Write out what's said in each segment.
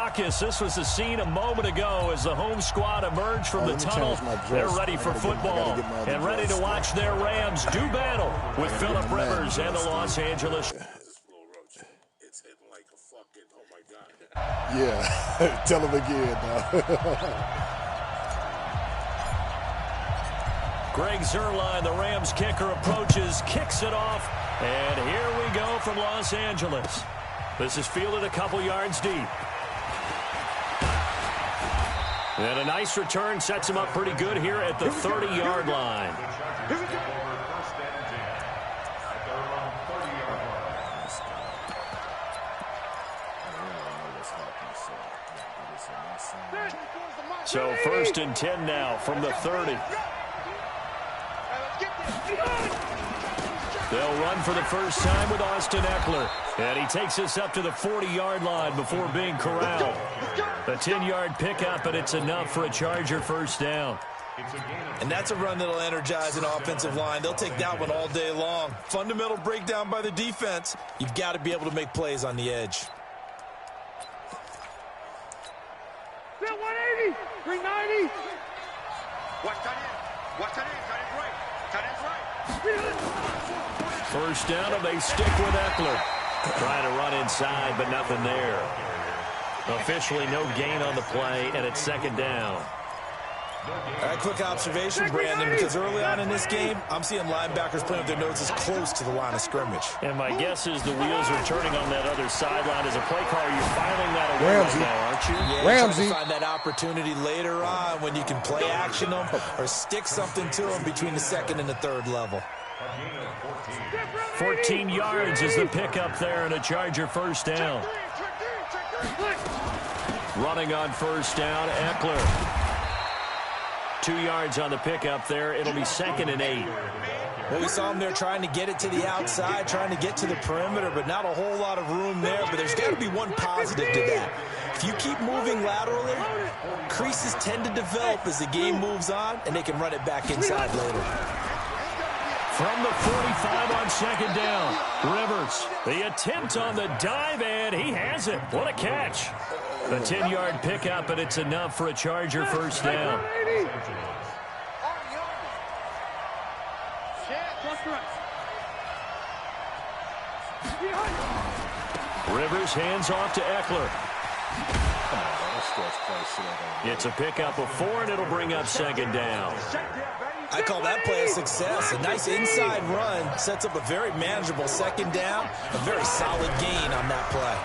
raucous. This was the scene a moment ago as the home squad emerged from the tunnel. They're ready for football and ready to watch their Rams do battle with Phillip Rivers and the Los Angeles. It's hitting like a fucking, oh my God. Yeah, tell him again now. Greg Zuerlein, the Rams kicker, approaches, kicks it off, and here we go from Los Angeles. This is fielded a couple yards deep. And a nice return sets him up pretty good here at the 30-yard line. So 1st and 10 now from the 30. They'll run for the first time with Austin Eckler. And he takes us up to the 40-yard line before being corralled. A 10-yard pickup, and it's enough for a Charger first down. And that's a run that'll energize an offensive line. They'll take that one all day long. Fundamental breakdown by the defense. You've got to be able to make plays on the edge. 180, 390. Watch tight end. Watch tight end. Tight end's right. Tight end's right. First down, and they stick with Eckler. Trying to run inside, but nothing there. Officially no gain on the play, and it's 2nd down. All right, quick observation, Brandon, because early on in this game, I'm seeing linebackers playing with their noses close to the line of scrimmage. And my guess is the wheels are turning on that other sideline. As a play caller, you're filing that away right now, aren't you? Yeah, Ramsey. Trying to find that opportunity later on when you can play action them or stick something to them between the 2nd and the 3rd level. 14 yards is the pickup there, and a Charger first down. Running on first down, Eckler. 2 yards on the pickup there. It'll be 2nd and 8. Well, we saw him there trying to get it to the outside, trying to get to the perimeter, but not a whole lot of room there. But there's got to be one positive to that. If you keep moving laterally, creases tend to develop as the game moves on, and they can run it back inside later. From the 45 on 2nd down, Rivers. The attempt on the dive, and he has it. What a catch. A 10-yard pickup, and it's enough for a Charger first down. Rivers hands off to Eckler. It's a pickup of 4, and it'll bring up 2nd down. I call that play a success. A nice inside run sets up a very manageable 2nd down. A very solid gain on that play.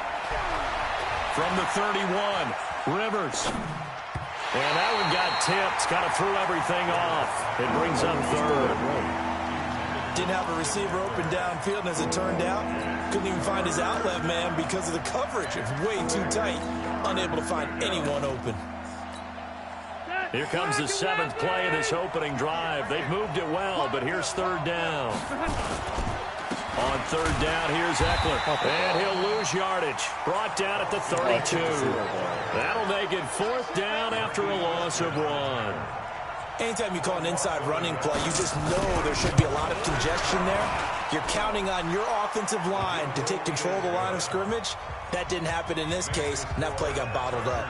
From the 31, Rivers. And that one got tipped. Kind of threw everything off. It brings up 3rd. Didn't have a receiver open downfield, and as it turned out, couldn't even find his outlet man because of the coverage. It was way too tight. Unable to find anyone open. Here comes the 7th play of this opening drive. They've moved it well, but here's 3rd down. On 3rd down, here's Eckler. And he'll lose yardage. Brought down at the 32. That'll make it 4th down after a loss of 1. Anytime you call an inside running play, you just know there should be a lot of congestion there. You're counting on your offensive line to take control of the line of scrimmage. That didn't happen in this case, and that play got bottled up.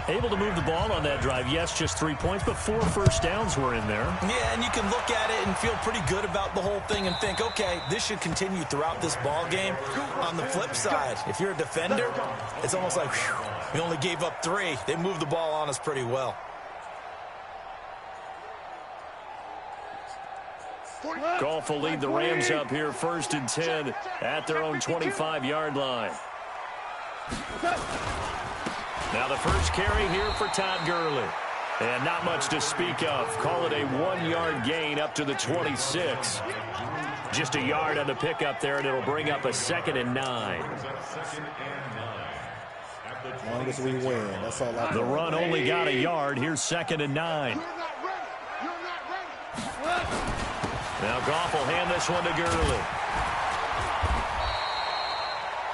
Able to move the ball on that drive. Yes, just 3 points, but 4 first downs were in there. Yeah, and you can look at it and feel pretty good about the whole thing and think, okay, this should continue throughout this ball game. On the flip side, if you're a defender, it's almost like, whew, we only gave up 3. They moved the ball on us pretty well. Goff will lead the Rams up here 1st and 10 at their own 25-yard line. Now the first carry here for Todd Gurley. And not much to speak of. Call it a 1-yard gain up to the 26. Just a yard on the pickup there, and it'll bring up a 2nd and 9. As long as we win, that's all I The run only got a yard. Here's 2nd and 9. Now Goff will hand this one to Gurley.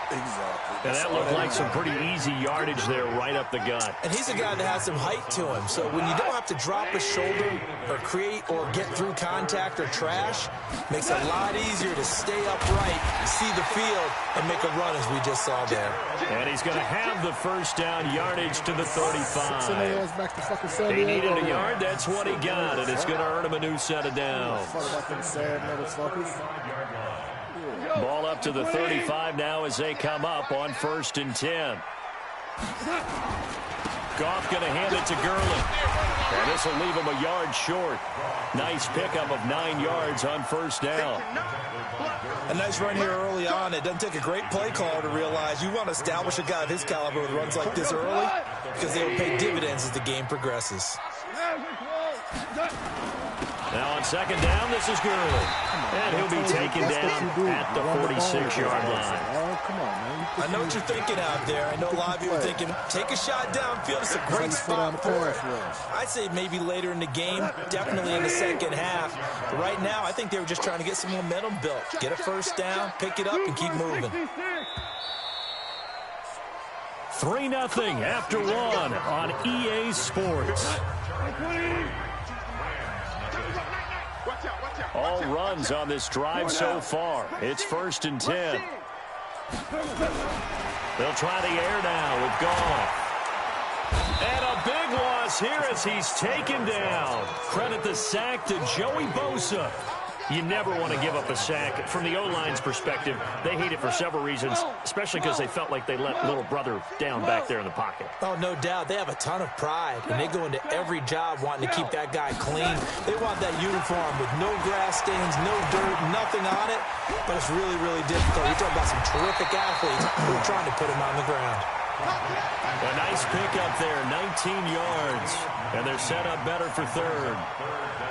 Exactly. And that looked like some pretty easy yardage there right up the gut. And he's a guy that has some height to him. So when you don't have to drop a shoulder or create or get through contact or trash, makes it a lot easier to stay upright, see the field, and make a run as we just saw there. And he's going to have the first down, yardage to the 35. Back to fucking San He Diego. needed a yard. That's what he got. And it's going to earn him a new set of downs. Fuck about them sad motherfuckers. Ball up to the 35 now as they come up on 1st and 10. Goff going to hand it to Gurley. And this will leave him a yard short. Nice pickup of 9 yards on 1st down. A nice run here early on. It doesn't take a great play caller to realize you want to establish a guy of his caliber with runs like this early because they will pay dividends as the game progresses. Now on 2nd down, this is Gurley. And he'll be taken down at the 46-yard line. Come on, man. I know what you're thinking out there. I know a lot of you are thinking, take a shot downfield. It's a great spot for it. I'd say maybe later in the game, definitely in the second half. But right now, I think they were just trying to get some momentum built. Get a first down, pick it up, and keep moving. 3-0 after 1 on EA Sports. All runs on this drive so far. It's 1st and 10. They'll try the air now with Goff. And a big loss here as he's taken down. Credit the sack to Joey Bosa. You never want to give up a sack. From the O-line's perspective, they hate it for several reasons, especially because they felt like they let little brother down back there in the pocket. Oh, no doubt. They have a ton of pride, and they go into every job wanting to keep that guy clean. They want that uniform with no grass stains, no dirt, nothing on it, but it's really, really difficult. You're talking about some terrific athletes who are trying to put him on the ground. A nice pickup there, 19 yards, and they're set up better for 3rd.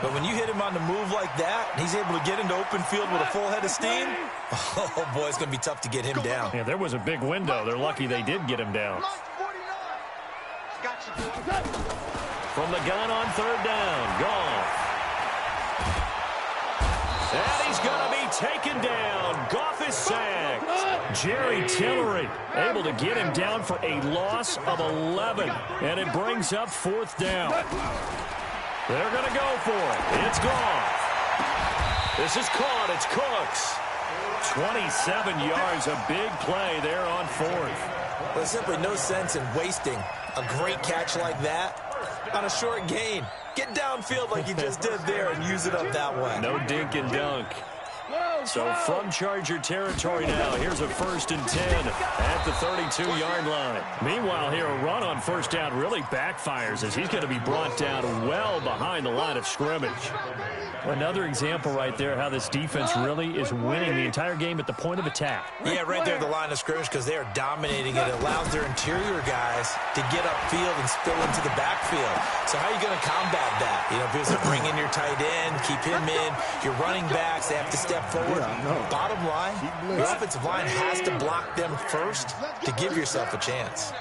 But when you hit him on the move like that, and he's able to get into open field with a full head of steam, oh, boy, it's going to be tough to get him down. Yeah, there was a big window. They're lucky they did get him down. From the gun on 3rd down, Goff. And he's going to be taken down. Goff is sacked. Jerry Tillery able to get him down for a loss of 11. And it brings up 4th down. They're going to go for it. It's Goff. This is caught. It's Cooks. 27 yards, a big play there on 4th. There's simply no sense in wasting a great catch like that on a short gain. Get downfield like you just did there and use it up that way. No dink and dunk. So from Charger territory now, here's a 1st and 10 at the 32-yard line. Meanwhile, here a run on 1st down really backfires as he's going to be brought down well behind the line of scrimmage. Another example right there how this defense really is winning the entire game at the point of attack. Yeah, right there at the line of scrimmage because they are dominating it. It allows their interior guys to get upfield and spill into the backfield. So how are you going to combat that? You know, if you bring in your tight end, keep him in, your running backs, they have to step forward. Bottom line, your offensive line has to block them first to give yourself a chance.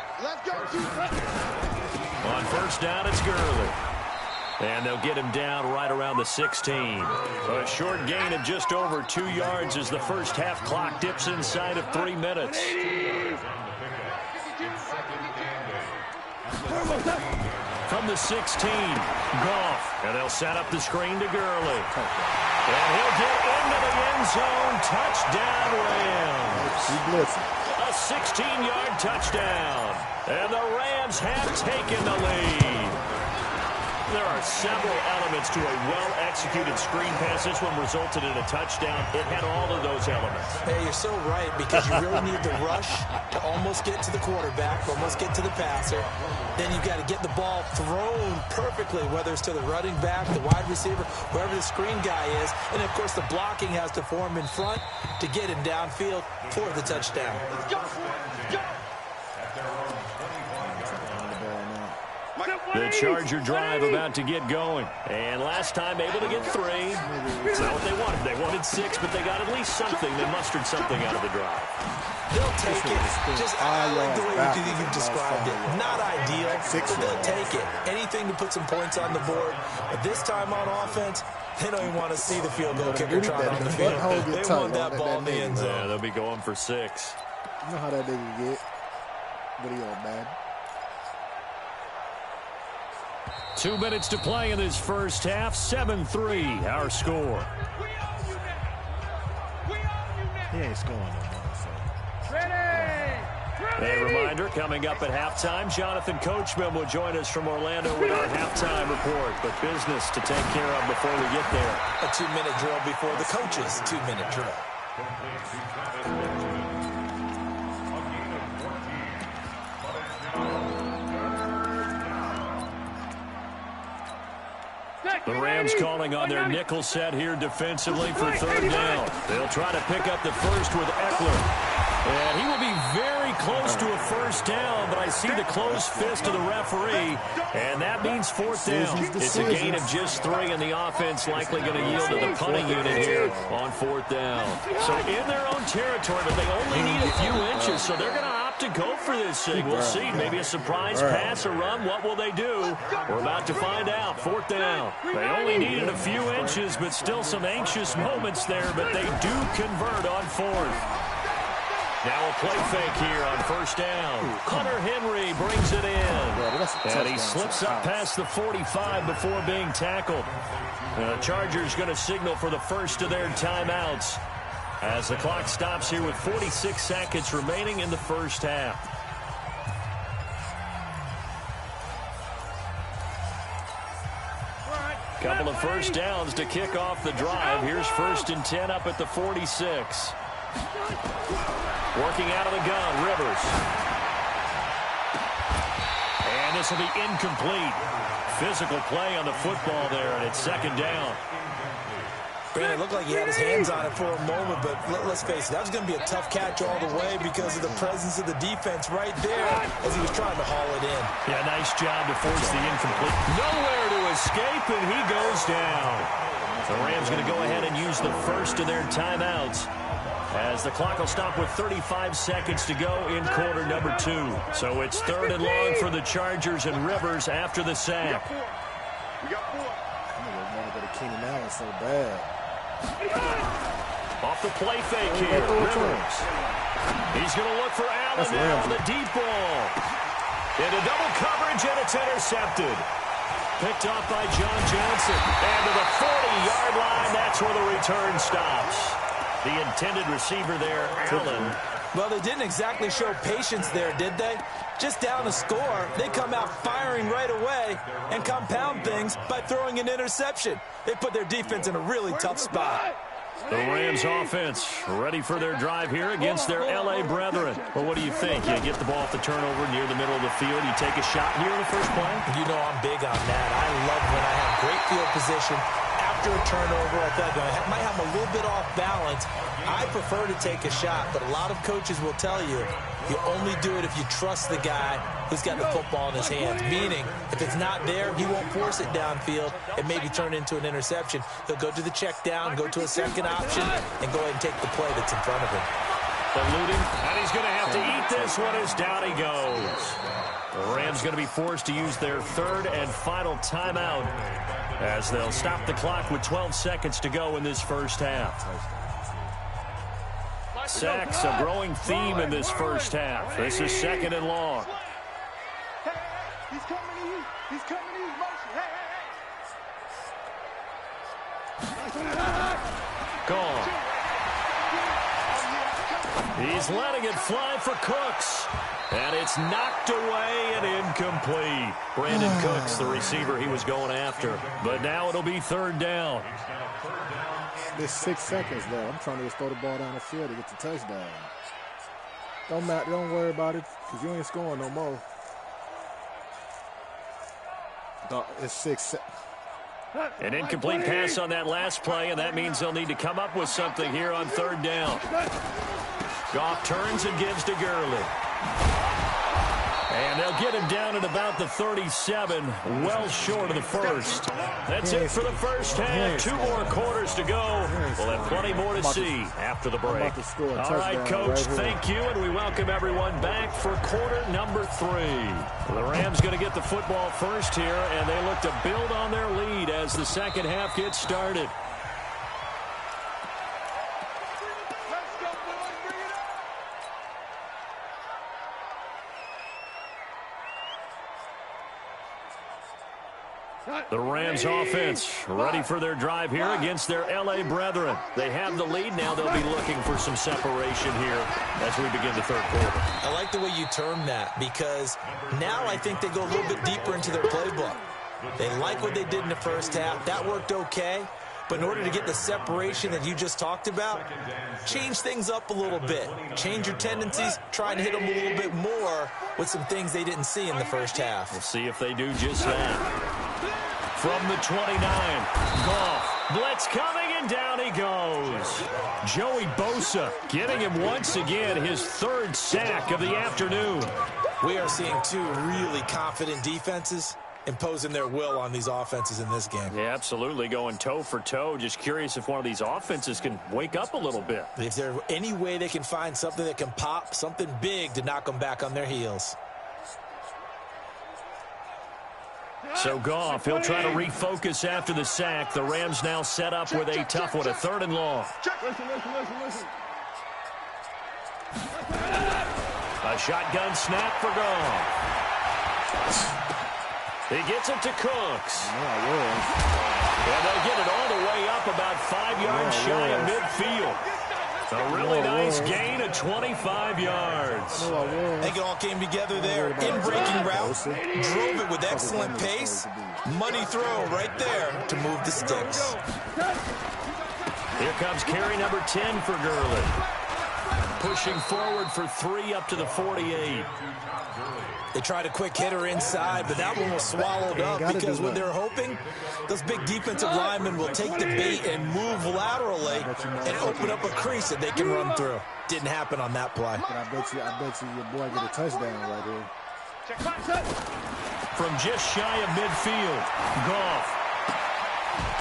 On 1st down, it's Gurley. And they'll get him down right around the 16. A short gain of just over 2 yards as the first half clock dips inside of 3 minutes. From the 16, Goff. And they'll set up the screen to Gurley. And he'll get into the end zone. Touchdown, Rams. A 16-yard touchdown. And the Rams have taken the lead. There are several elements to a well-executed screen pass. This one resulted in a touchdown. It had all of those elements. Hey, you're so right because you really need the rush to almost get to the quarterback, almost get to the passer. Then you've got to get the ball thrown perfectly, whether it's to the running back, the wide receiver, whoever the screen guy is. And, of course, the blocking has to form in front to get him downfield for the touchdown. The Charger drive about to get going. And last time able to get 3. It's not what they wanted. They wanted 6, but they got at least something. They mustered something out of the drive. They'll take it. Just I like the way you've described it. Not ideal, but they'll take it. Anything to put some points on the board. But this time on offense, they don't even want to see the field goal kicker trot on the field. They want that ball in the end zone. Yeah, they'll be going for 6. You know how that nigga get. Video, man. 2 minutes to play in this first half. 7-3, our score. He ain't scoring no more, so. A reminder, coming up at halftime, Jonathan Coachman will join us from Orlando with our halftime report. But business to take care of before we get there. A 2-minute drill before the coach's 2-minute drill. The Rams calling on their nickel set here defensively for third down. They'll try to pick up the first with Eckler. And he will be very close to a first down, but I see the closed fist of the referee, and that means fourth down. It's a gain of just 3, and the offense likely going to yield to the punting unit here on fourth down. So in their own territory, but they only need a few inches, so they're going to opt to go for this thing. We'll see. Maybe a surprise pass or run. What will they do? We're about to find out. Fourth down. They only needed a few inches, but still some anxious moments there, but they do convert on fourth. Now a play fake here on first down. Hunter Henry brings it in. And he slips up past the 45 before being tackled. The Chargers going to signal for the first of their timeouts as the clock stops here with 46 seconds remaining in the first half. Couple of first downs to kick off the drive. Here's 1st and 10 up at the 46. Working out of the gun, Rivers. And this will be incomplete. Physical play on the football there, and it's second down. It looked like he had his hands on it for a moment, but let's face it, that was going to be a tough catch all the way because of the presence of the defense right there as he was trying to haul it in. Yeah, nice job to force the incomplete. Nowhere to escape, and he goes down. The Rams going to go ahead and use the first of their timeouts, as the clock will stop with 35 seconds to go in quarter number 2. So it's 3rd and long for the Chargers and Rivers after the sack. I want to go to Keenan Allen so bad. Off the play fake here, Rivers. He's going to look for Allen now on the deep ball. Into double coverage, and it's intercepted. Picked off by John Johnson. And to the 40-yard line, that's where the return stops. The intended receiver there, Allen. Well, they didn't exactly show patience there, did they? Just down a score, they come out firing right away and compound things by throwing an interception. They put their defense in a really tough spot. The Rams offense ready for their drive here against their L.A. brethren. Well, what do you think? You get the ball off the turnover near the middle of the field. You take a shot here in the first play? You know I'm big on that. I love when I have great field position. After a turnover, I feel like I might have a little bit off balance. I prefer to take a shot, but a lot of coaches will tell you only do it if you trust the guy who's got the football in his hands. Meaning, if it's not there, he won't force it downfield and maybe turn into an interception. He'll go to the check down, go to a second option, and go ahead and take the play that's in front of him. Eluding, and he's going to have to eat this one as down he goes. The Rams going to be forced to use their 3rd and final timeout as they'll stop the clock with 12 seconds to go in this first half. Sacks, a growing theme in this first half. This is 2nd and long. He's coming to you. He's coming to you. Gone. He's letting it fly for Cooks. And it's knocked away and incomplete. Brandon Cooks, the receiver he was going after. But now it'll be 3rd down. There's 6 seconds though. I'm trying to just throw the ball down the field to get the touchdown. Don't worry about it, because you ain't scoring no more. It's 6 seconds. An incomplete pass on that last play, and that means they'll need to come up with something here on 3rd down. Goff turns and gives to Gurley. And they'll get him down at about the 37, well short of the first. That's it for the first half. 2 more quarters to go. We'll have plenty more to see after the break. All right, Coach, thank you, and we welcome everyone back for quarter number 3. The Rams going to get the football first here, and they look to build on their lead as the second half gets started. The Rams offense ready for their drive here against their L.A. brethren. They have the lead now. They'll be looking for some separation here as we begin the third quarter. I like the way you term that because now I think they go a little bit deeper into their playbook. They like what they did in the first half. That worked okay. But in order to get the separation that you just talked about, change things up a little bit. Change your tendencies, try and hit them a little bit more with some things they didn't see in the first half. We'll see if they do just that. From the 29, Goff, blitz coming, and down he goes. Joey Bosa getting him once again his third sack of the afternoon. We are seeing two really confident defenses imposing their will on these offenses in this game. Yeah, absolutely, going toe for toe. Just curious if one of these offenses can wake up a little bit. If there's any way they can find something that can pop, something big to knock them back on their heels. So Goff, he'll try to refocus after the sack. The Rams now set up with a tough one, a 3rd and long. Listen. A shotgun snap for Goff. He gets it to Cooks. And they'll get it all the way up about 5 yards shy of midfield. A really nice gain of 25 yards. I think it all came together there. In-breaking route, drove it with excellent pace. Money throw right there to move the sticks. Here comes carry number 10 for Gurley. Pushing forward for 3 up to the 48. They tried a quick hitter inside, but that one was swallowed up because what they're hoping, those big defensive linemen will take the bait and move laterally and open up a crease that they can run through. Didn't happen on that play. But I bet you your boy get a touchdown right here. From just shy of midfield, Goff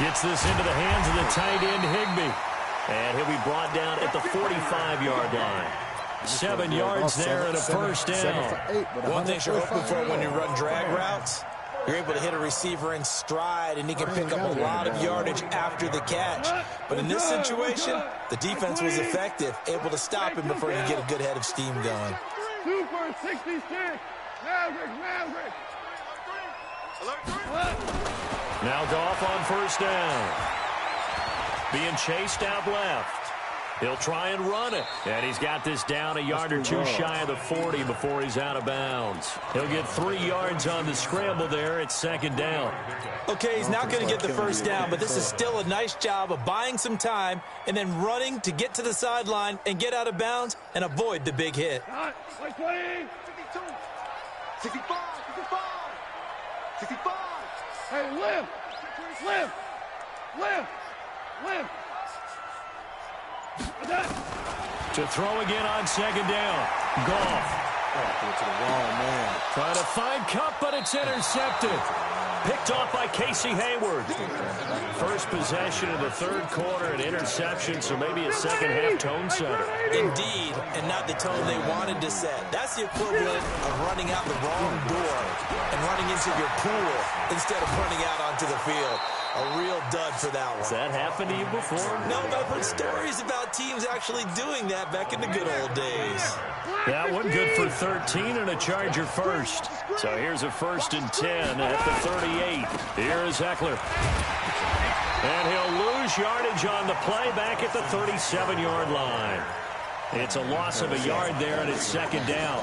gets this into the hands of the tight end Higbee. And he'll be brought down at the 45-yard line. 7 yards there and a first down. One thing you're hoping for when you run drag routes, you're able to hit a receiver in stride, and he can pick up a lot of yardage after the catch. But in this situation, the defense was effective, able to stop him before you get a good head of steam going. 2 for 66. Maverick. Now Goff on first down. Being chased out left. He'll try and run it. And he's got this down a yard or two shy of the 40 before he's out of bounds. He'll get 3 yards on the scramble there. It's 2nd down. Okay, he's not going to get the first down, but this is still a nice job of buying some time and then running to get to the sideline and get out of bounds and avoid the big hit. 65. Hey, lift. To throw again on 2nd down. Goff. To the wrong man. Trying to find Cup, but it's intercepted. Picked off by Casey Hayward. First possession of the 3rd quarter, an interception, so maybe a second-half tone setter. Indeed, and not the tone they wanted to set. That's the equivalent of running out the wrong door and running into your pool instead of running out onto the field. A real dud for that one. Has that happened to you before? No, but I've heard stories about teams actually doing that back in the good old days. That one good for 13 and a Charger first. So here's a 1st and 10 at the 38. Here is Eckler. And he'll lose yardage on the play back at the 37-yard line. It's a loss of a yard there, and it's 2nd down.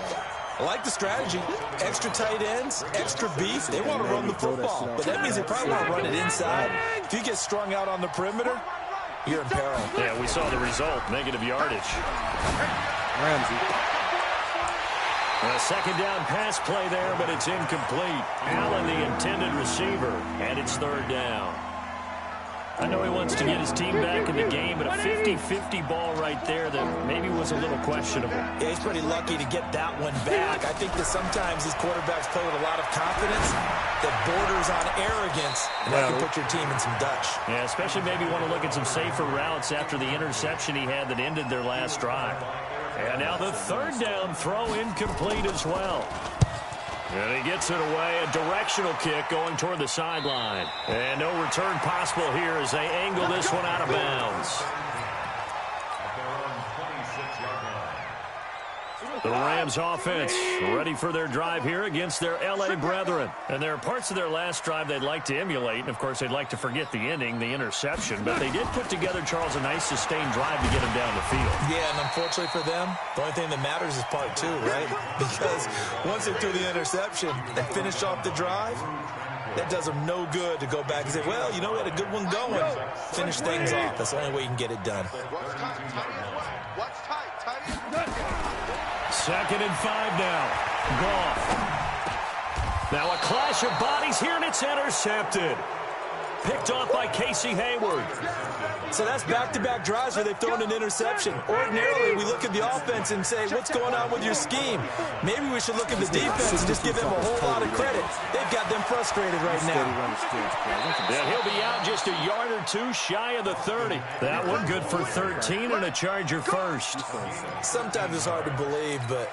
I like the strategy. Extra tight ends, extra beef. They want to run the football, but that means they probably want to run it inside. If you get strung out on the perimeter, you're in peril. Yeah, we saw the result, negative yardage. Ramsey. A 2nd down pass play there, but it's incomplete. Allen, the intended receiver, and it's 3rd down. I know he wants to get his team back in the game, but a 50-50 ball right there that maybe was a little questionable. Yeah, he's pretty lucky to get that one back. I think that sometimes these quarterbacks play with a lot of confidence that borders on arrogance, and that can put your team in some Dutch. Yeah, especially maybe want to look at some safer routes after the interception he had that ended their last drive. And now the 3rd down throw incomplete as well. And he gets it away, a directional kick going toward the sideline. And no return possible here as they angle this one out of bounds. The Rams offense ready for their drive here against their L.A. brethren. And there are parts of their last drive they'd like to emulate. And, of course, they'd like to forget the ending, the interception. But they did put together, Charles, a nice sustained drive to get them down the field. Yeah, and unfortunately for them, the only thing that matters is part two, right? Because once they threw the interception and finished off the drive, that does them no good to go back and say, well, you know, we had a good one going. Finish things off. That's the only way you can get it done. Second and 5 now. Goff. Now a clash of bodies here, and it's intercepted. Picked off by Casey Hayward. So that's back-to-back drives where they've thrown an interception. Ordinarily, we look at the offense and say, what's going on with your scheme? Maybe we should look at the defense and just give them a whole lot of credit. They've got them frustrated right now. Yeah, he'll be out just a yard or two shy of the 30. That one good for 13 and a Charger first. Sometimes it's hard to believe, but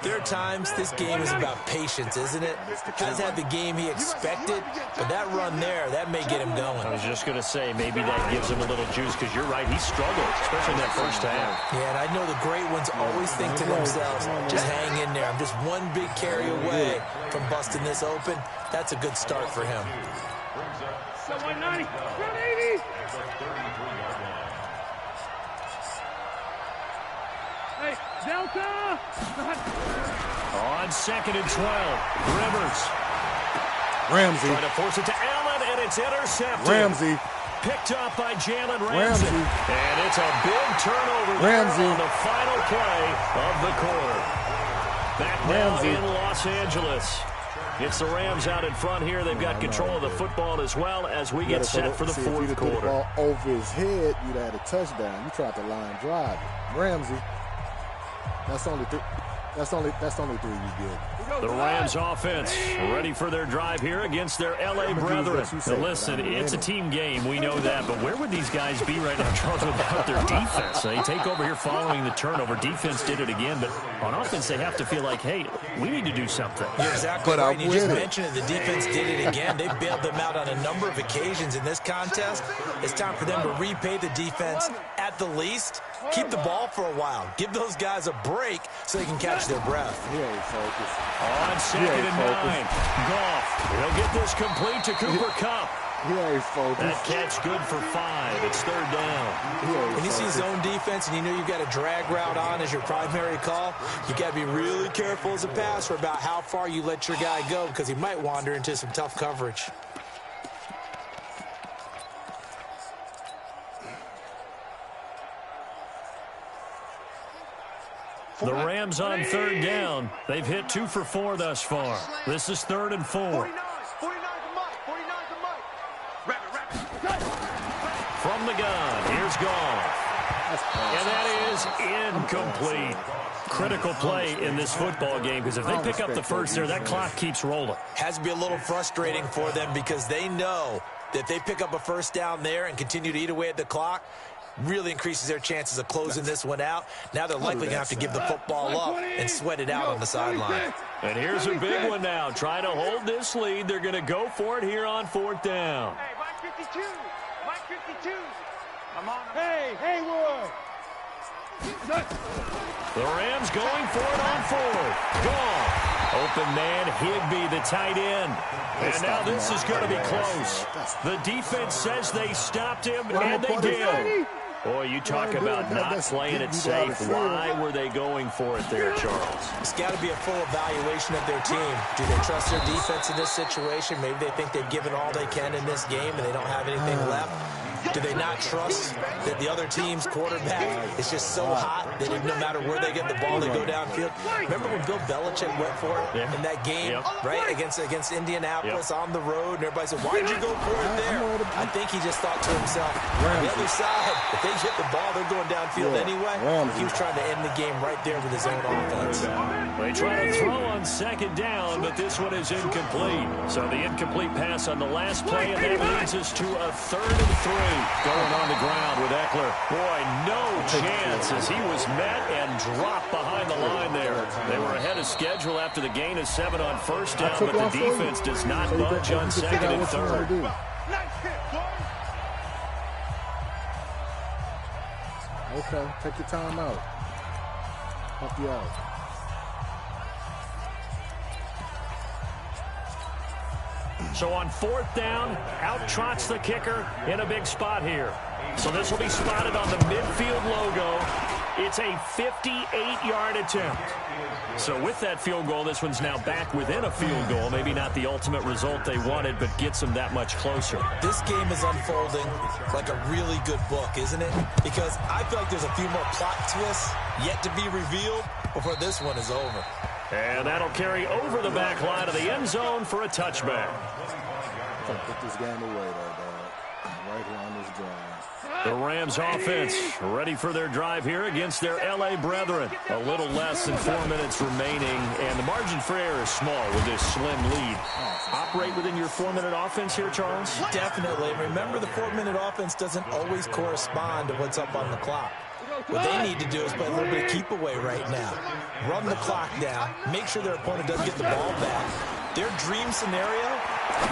there are times this game is about patience, isn't it? Hasn't had the game he expected, but that run there, that may get him going. I was just going to say, maybe that gives him a little juice, because you're right, he struggled, especially in that first half. Yeah, and I know the great ones always think to themselves, just hang in there. I'm just one big carry away from busting this open. That's a good start for him. 190, 180. Hey, Delta! On second and 12, Rivers. Ramsey. Trying to force it to Allen, and it's intercepted. Ramsey. Picked up by Jalen Ramsey. And it's a big turnover Ramsey. there on the final play of the quarter. Back now in Los Angeles. It's the Rams out in front here. They've got control of the football as well as we get set for the fourth quarter. If the ball over his head, you'd have had a touchdown. You tried to line drive. Ramsey. That's only three you get. The Rams offense ready for their drive here against their L.A. brethren. Now listen, it's a team game. We know that. But where would these guys be right now, Charles, without their defense? They take over here following the turnover. Defense did it again. But on offense, they have to feel like, hey, we need to do something. You're exactly right. You just mentioned it. The defense did it again. They bailed them out on a number of occasions in this contest. It's time for them to repay the defense at the least. Keep the ball for a while. Give those guys a break so they can catch their breath. On second and 9, Goff. He'll get this complete to Cooper Kupp. That catch good for 5. It's third down. When you see zone defense and you know you've got a drag route on as your primary call, you got to be really careful as a passer about how far you let your guy go, because he might wander into some tough coverage. The Rams on third down. They've hit 2 for 4 thus far. This is 3rd and 4. 49 to Mike. From the gun, here's Goff. And that is incomplete. Critical play in this football game, because if they pick up the first there, that clock keeps rolling. Has to be a little frustrating for them, because they know that if they pick up a first down there and continue to eat away at the clock, really increases their chances of closing this one out. Now they're likely going to have to give the football up and sweat it out on the sideline. And here's a big one now. Trying to hold this lead. They're going to go for it here on 4th down. Hey, Mike 52. Mike 52. I'm on. Hey, Haywood. The Rams going for it on 4th. Goff. Open man, Higbee, the tight end. And now this is going to be close. The defense says they stopped him, and they did. Boy, you talk about not playing it safe. Why were they going for it there, Charles? It's got to be a full evaluation of their team. Do they trust their defense in this situation? Maybe they think they've given all they can in this game and they don't have anything left. Do they not trust that the other team's quarterback is just so hot that no matter where they get the ball, they go downfield? Remember when Bill Belichick went for it in that game, right, against Indianapolis on the road, and everybody said, why did you go for it there? I think he just thought to himself, on the other side, if they hit the ball, they're going downfield anyway. He was trying to end the game right there with his own offense. They try to throw on second down, but this one is incomplete. So the incomplete pass on the last play, and that leads us to a 3rd and 3. Going on the ground with Eckler. Boy, no chance as he was met and dropped behind the line there. They were ahead of schedule after the gain of 7 on first down, but the defense does not budge on second and 3rd. Okay, take your time out. Help you out. So on 4th down, out trots the kicker in a big spot here. So this will be spotted on the midfield logo. It's a 58-yard attempt. So with that field goal, this one's now back within a field goal. Maybe not the ultimate result they wanted, but gets them that much closer. This game is unfolding like a really good book, isn't it? Because I feel like there's a few more plot twists yet to be revealed before this one is over. And that'll carry over the back line of the end zone for a touchback. I'm going to put this game away, though, dog. Right here on this drive. The Rams offense ready for their drive here against their L.A. brethren. A little less than 4 minutes remaining, and the margin for error is small with this slim lead. Operate within your 4-minute offense here, Charles? Definitely. Remember, the 4-minute offense doesn't always correspond to what's up on the clock. What they need to do is play a little bit of keep away right now. Run the clock down. Make sure their opponent doesn't get the ball back. Their dream scenario,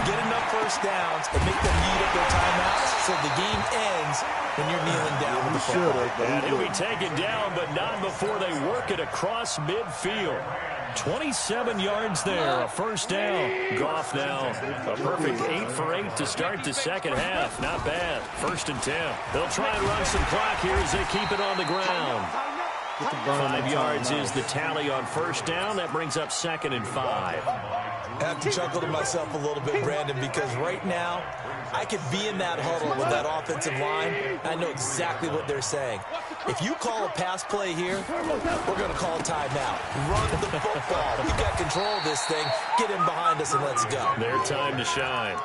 get enough first downs and make them eat up their timeouts so the game ends when you're kneeling down with the football. And he'll be taken down, but not before they work it across midfield. 27 yards there, a first down. Goff now, a perfect 8 for 8 to start the second half. Not bad. 1st and 10. They'll try and run some clock here as they keep it on the ground. 5 yards is the tally on first down. That brings up 2nd and 5. I have to chuckle to myself a little bit, Brandon, because right now I could be in that huddle with that offensive line. I know exactly what they're saying. If you call a pass play here, we're going to call a timeout. Run the football. We've got control of this thing. Get in behind us and let's go. Their time to shine.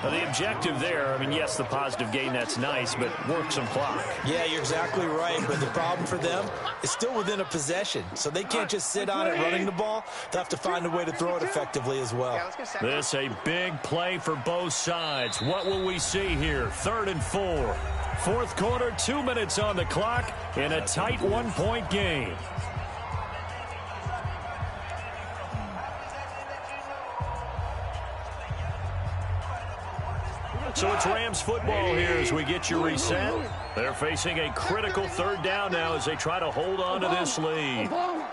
Well, the objective there, I mean, yes, the positive gain, that's nice, but work some clock. Yeah, you're exactly right, but the problem for them is still within a possession, so they can't just sit on it running the ball. They'll have to find a way to throw it effectively as well. This a big play for both sides. What will we see here? 3rd and 4. 4th quarter, 2 minutes on the clock in a tight 1-point game. So it's Rams football here as we get you reset. They're facing a critical 3rd down now as they try to hold on to this lead. Out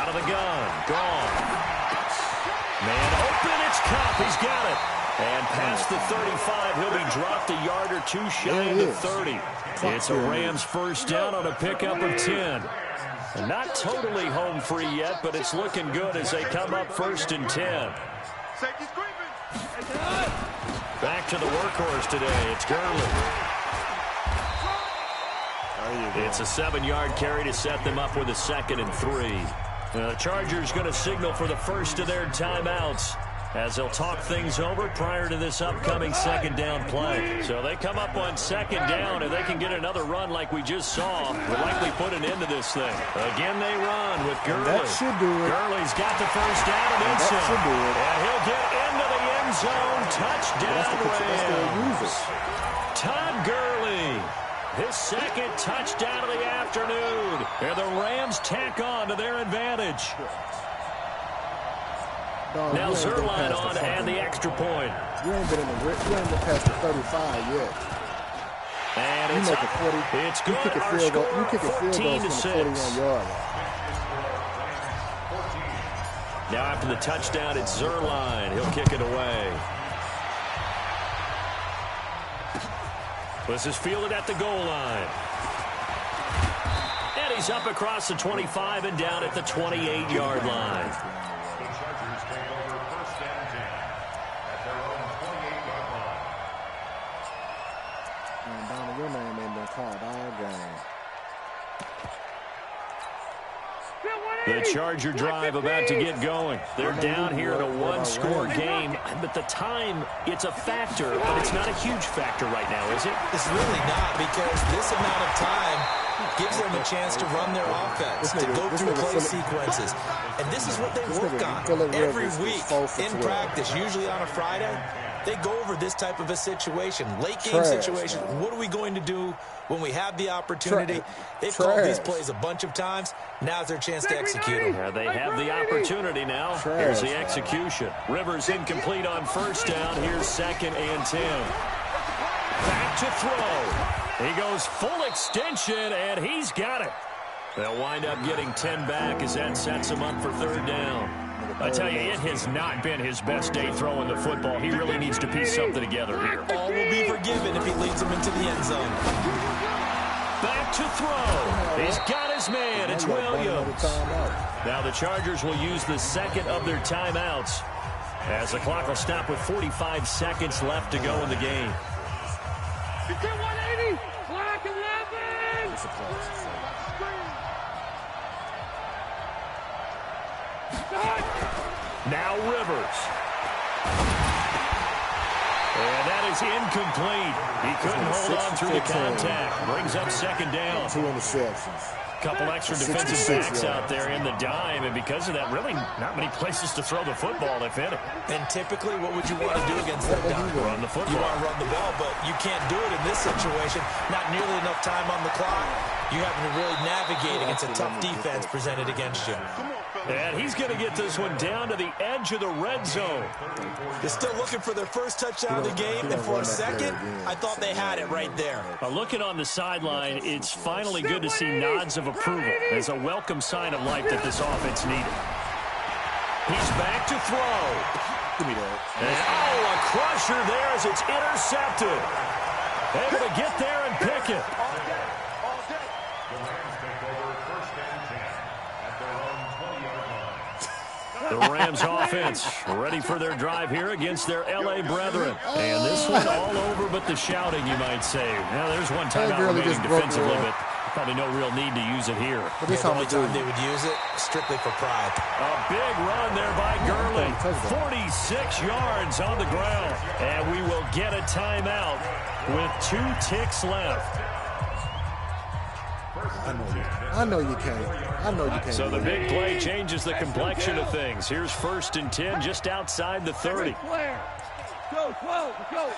of the gun. Gone. Man open. It's Cup. He's got it. And past the 35, he'll be dropped a yard or two shy of the 30. It's a Rams first down on a pickup of 10. And not totally home free yet, but it's looking good as they come up 1st and 10. Back to the workhorse today. It's Gurley. It's a 7-yard carry to set them up with a 2nd and 3. The Chargers going to signal for the first of their timeouts as they'll talk things over prior to this upcoming 2nd down play. So they come up on 2nd down, and they can get another run like we just saw. Will likely put an end to this thing. Again, they run with Gurley. That should do it. Gurley's got the first down and then some. Should do it. And he'll get into the end zone. Touchdown, Rams. Todd Gurley. His 2nd touchdown of the afternoon. And the Rams tack on to their advantage. Now Zerline on and the extra point. You ain't been past the 35 yet. And it's up. It's good. You kick a field goal from the 41-yard line. Now after the touchdown, it's Zerline. He'll kick it away. This is fielded at the goal line. And he's up across the 25 and down at the 28-yard line. Your name ain't been called all game. The Charger drive about to get going. They're down here in a one-score game, but the time, it's a factor, but it's not a huge factor right now, is it? It's really not, because this amount of time gives them a chance to run their offense, to go through play sequences. And this is what they work on every week in practice, usually on a Friday. They go over this type of a situation, late game situation. What are we going to do when we have the opportunity? They've called these plays a bunch of times. Now's their chance to execute them. Yeah, they have the opportunity now. Here's the execution. Rivers incomplete on first down. Here's 2nd and 10. Back to throw. He goes full extension, and he's got it. They'll wind up getting 10 back as that sets him up for 3rd down. I tell you, it has not been his best day throwing the football. He really needs to piece something together here. All will be forgiven if he leads them into the end zone. Back to throw. He's got his man. It's Williams. Now the Chargers will use the second of their timeouts as the clock will stop with 45 seconds left to go in the game. 180. Black 11. It's a close. Now Rivers. And that is incomplete. He couldn't hold on through the contact. Brings up second down. 2 interceptions. Couple extra defensive backs out there in the dime, and because of that, really not many places to throw the football, if any. And typically, what would you want to do against that dime? Run the football. You want to run the ball, but you can't do it in this situation. Not nearly enough time on the clock. You having to really navigate against a tough defense presented against you. And he's going to get this one down to the edge of the red zone. They're still looking for their first touchdown of the game, and for a second, I thought they had it right there. Looking on the sideline, it's finally good to see nods of approval as a welcome sign of life that this offense needed. He's back to throw. Give me that. And, a crusher there as it's intercepted. Able to get there and pick it. The Rams offense ready for their drive here against their L.A. brethren. And this one all over but the shouting, you might say. Now, there's one timeout remaining defensively, but probably no real need to use it here. But this the only time they would use it, strictly for pride. A big run there by Gurley. 46 yards on the ground. And we will get a timeout with 2 ticks left. I know you can't. I know you can't. So the big play changes the complexion of things. Here's 1st and 10 just outside the 30. Go, 12, go.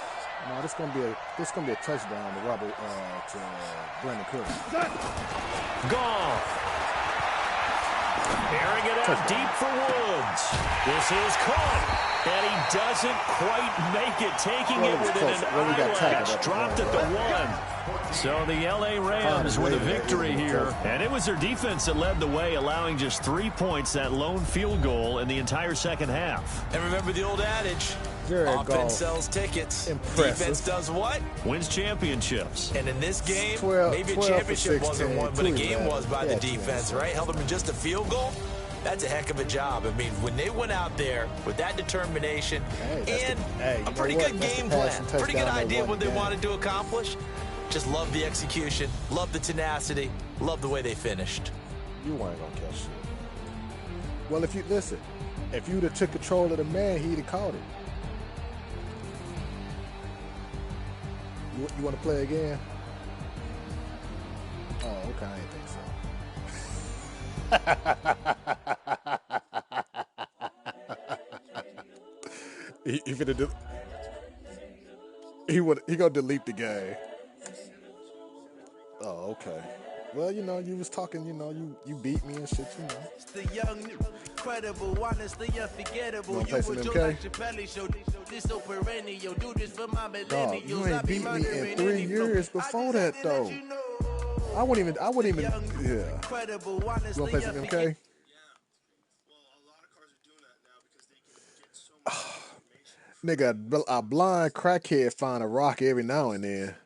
No, this gonna be a touchdown to Robert to Brandon Cook. Gone. Airing it out deep for Woods. This is caught. And he doesn't quite make it, taking it within an eyelash. Dropped at the 1. So the L.A. Rams with a victory here. And it was their defense that led the way, allowing just 3 points, that lone field goal in the entire second half. And remember the old adage, offense sells tickets. Impressive. Defense does what? Wins championships. And in this game, 12 maybe a championship wasn't won, but a game Cleveland. was by the defense, right? Held them in just a field goal. That's a heck of a job. I mean, when they went out there with that determination and a pretty good game plan, pretty good idea what they wanted to accomplish, just love the execution, love the tenacity, love the way they finished. You weren't going to catch it. Well, if you'd have took control of the man, he'd have caught it. You want to play again? Oh, okay. I didn't think so. He gonna delete the game. Oh, okay. Well, you know, you was talking, you know, you beat me and shit, you know. It's the young, incredible, honestly unforgettable. You would MK? like Chappelle show this so perennial. Do this for my millennials. Dog, you ain't beat me in 3 years before that, though. I wouldn't even, yeah. Incredible, You honestly wanna play some MK? Nigga, a blind crackhead find a rock every now and then.